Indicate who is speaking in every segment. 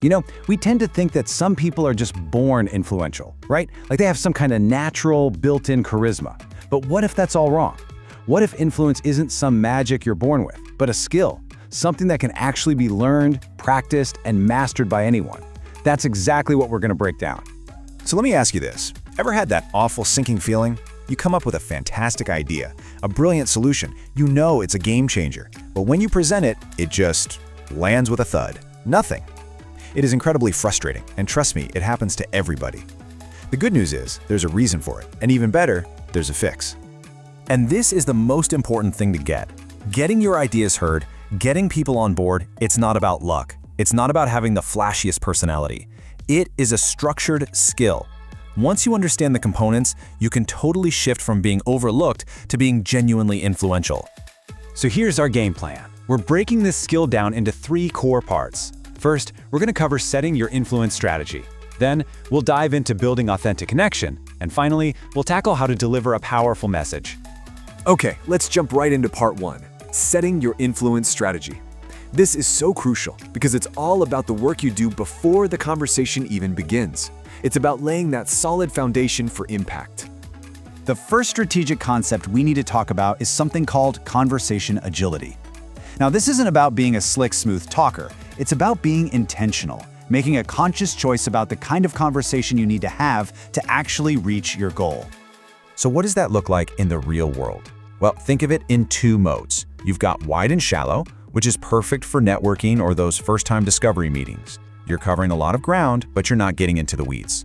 Speaker 1: We tend to think that some people are just born influential, right? Like they have some kind of natural, built-in charisma. But what if that's all wrong? What if influence isn't some magic you're born with, but a skill, something that can actually be learned, practiced, and mastered by anyone? That's exactly what we're going to break down.
Speaker 2: So let me ask you this. Ever had that awful sinking feeling? You come up with a fantastic idea, a brilliant solution. You know it's a game changer. But when you present it, it just lands with a thud. Nothing. It is incredibly frustrating, and trust me, it happens to everybody. The good news is, there's a reason for it, and even better, there's a fix. And this is the most important thing to get. Getting your ideas heard, getting people on board, it's not about luck. It's not about having the flashiest personality. It is a structured skill. Once you understand the components, you can totally shift from being overlooked to being genuinely influential.
Speaker 1: So here's our game plan. We're breaking this skill down into 3 core parts. First, we're going to cover setting your influence strategy. Then, we'll dive into building authentic connection. And finally, we'll tackle how to deliver a powerful message.
Speaker 3: Okay, let's jump right into part 1, setting your influence strategy. This is so crucial because it's all about the work you do before the conversation even begins. It's about laying that solid foundation for impact.
Speaker 4: The first strategic concept we need to talk about is something called conversation agility. Now, this isn't about being a slick, smooth talker. It's about being intentional, making a conscious choice about the kind of conversation you need to have to actually reach your goal.
Speaker 2: So what does that look like in the real world? Well, think of it in 2 modes. You've got wide and shallow, which is perfect for networking or those first-time discovery meetings. You're covering a lot of ground, but you're not getting into the weeds.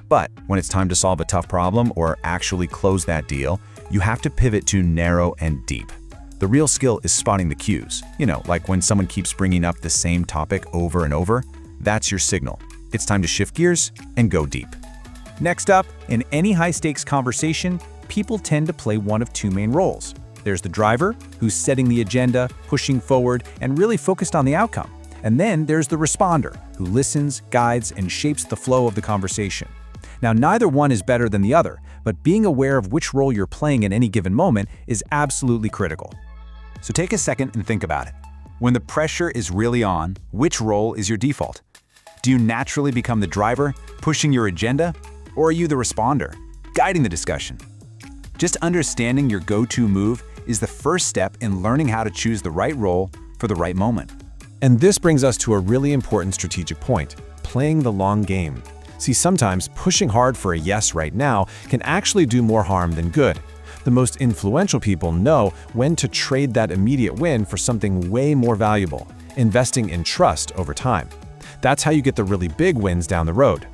Speaker 2: But when it's time to solve a tough problem or actually close that deal, you have to pivot to narrow and deep. The real skill is spotting the cues. Like when someone keeps bringing up the same topic over and over, that's your signal. It's time to shift gears and go deep.
Speaker 1: Next up, in any high-stakes conversation, people tend to play one of 2 main roles. There's the driver, who's setting the agenda, pushing forward, and really focused on the outcome. And then there's the responder, who listens, guides, and shapes the flow of the conversation. Now, neither one is better than the other, but being aware of which role you're playing at any given moment is absolutely critical. So take a second and think about it. When the pressure is really on, which role is your default? Do you naturally become the driver, pushing your agenda? Or are you the responder, guiding the discussion? Just understanding your go-to move is the first step in learning how to choose the right role for the right moment.
Speaker 5: And this brings us to a really important strategic point, playing the long game. See, sometimes pushing hard for a yes right now can actually do more harm than good. The most influential people know when to trade that immediate win for something way more valuable, investing in trust over time. That's how you get the really big wins down the road.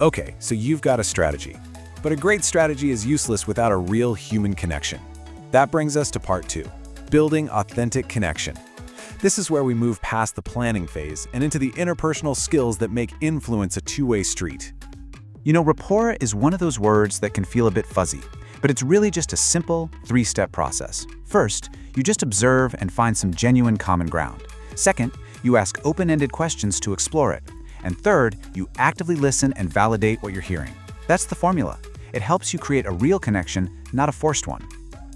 Speaker 2: Okay, so you've got a strategy. But a great strategy is useless without a real human connection. That brings us to part 2, building authentic connection. This is where we move past the planning phase and into the interpersonal skills that make influence a 2-way street.
Speaker 1: Rapport is one of those words that can feel a bit fuzzy, but it's really just a simple 3-step process. First, you just observe and find some genuine common ground. Second, you ask open-ended questions to explore it. And third, you actively listen and validate what you're hearing. That's the formula. It helps you create a real connection, not a forced one.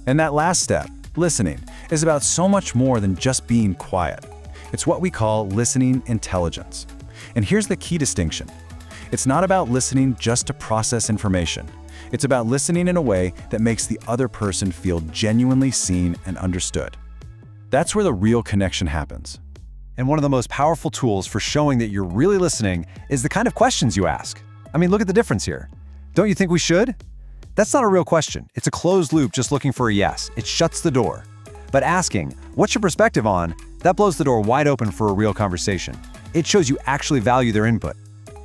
Speaker 2: And that last step, listening, is about so much more than just being quiet. It's what we call listening intelligence. And here's the key distinction. It's not about listening just to process information. It's about listening in a way that makes the other person feel genuinely seen and understood. That's where the real connection happens.
Speaker 5: And one of the most powerful tools for showing that you're really listening is the kind of questions you ask. I mean, look at the difference here. Don't you think we should? That's not a real question. It's a closed loop just looking for a yes. It shuts the door. But asking, what's your perspective on, that blows the door wide open for a real conversation. It shows you actually value their input.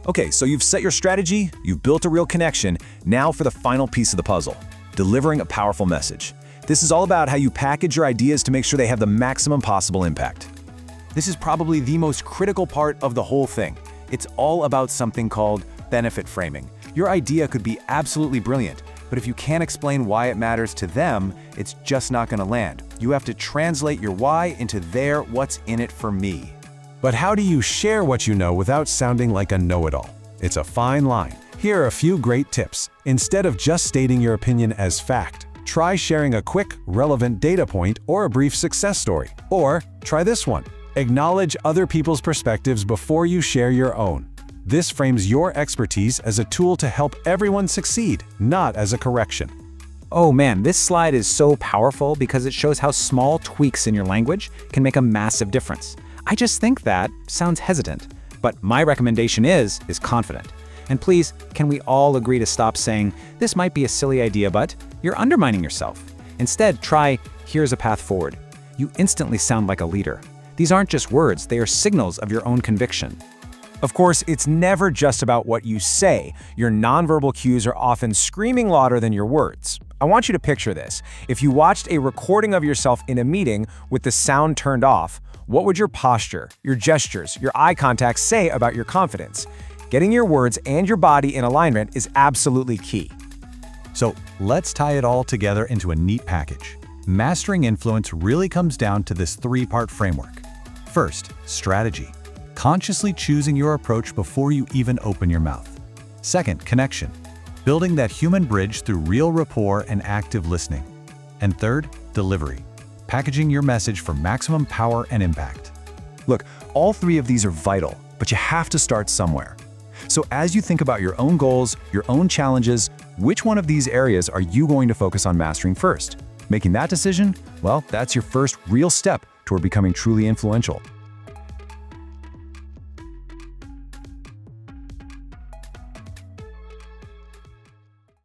Speaker 2: Okay, so you've set your strategy, you've built a real connection. Now for the final piece of the puzzle, delivering a powerful message. This is all about how you package your ideas to make sure they have the maximum possible impact. This is probably the most critical part of the whole thing. It's all about something called benefit framing. Your idea could be absolutely brilliant, but if you can't explain why it matters to them, it's just not going to land. You have to translate your why into their what's in it for me.
Speaker 5: But how do you share what you know without sounding like a know-it-all? It's a fine line. Here are a few great tips. Instead of just stating your opinion as fact, try sharing a quick, relevant data point or a brief success story. Or try this one. Acknowledge other people's perspectives before you share your own. This frames your expertise as a tool to help everyone succeed, not as a correction.
Speaker 1: Oh man, this slide is so powerful because it shows how small tweaks in your language can make a massive difference. I just think that sounds hesitant, but my recommendation is confident. And please, can we all agree to stop saying, this might be a silly idea, but you're undermining yourself. Instead, try, here's a path forward. You instantly sound like a leader. These aren't just words, they are signals of your own conviction.
Speaker 6: Of course, it's never just about what you say. Your nonverbal cues are often screaming louder than your words. I want you to picture this. If you watched a recording of yourself in a meeting with the sound turned off, what would your posture, your gestures, your eye contact say about your confidence? Getting your words and your body in alignment is absolutely key.
Speaker 5: So let's tie it all together into a neat package. Mastering influence really comes down to this three-part framework. First, strategy. Consciously choosing your approach before you even open your mouth. Second, connection. Building that human bridge through real rapport and active listening. And third, delivery. Packaging your message for maximum power and impact.
Speaker 3: Look, all three of these are vital, but you have to start somewhere. So as you think about your own goals, your own challenges, which one of these areas are you going to focus on mastering first? Making that decision? Well, that's your first real step toward becoming truly influential.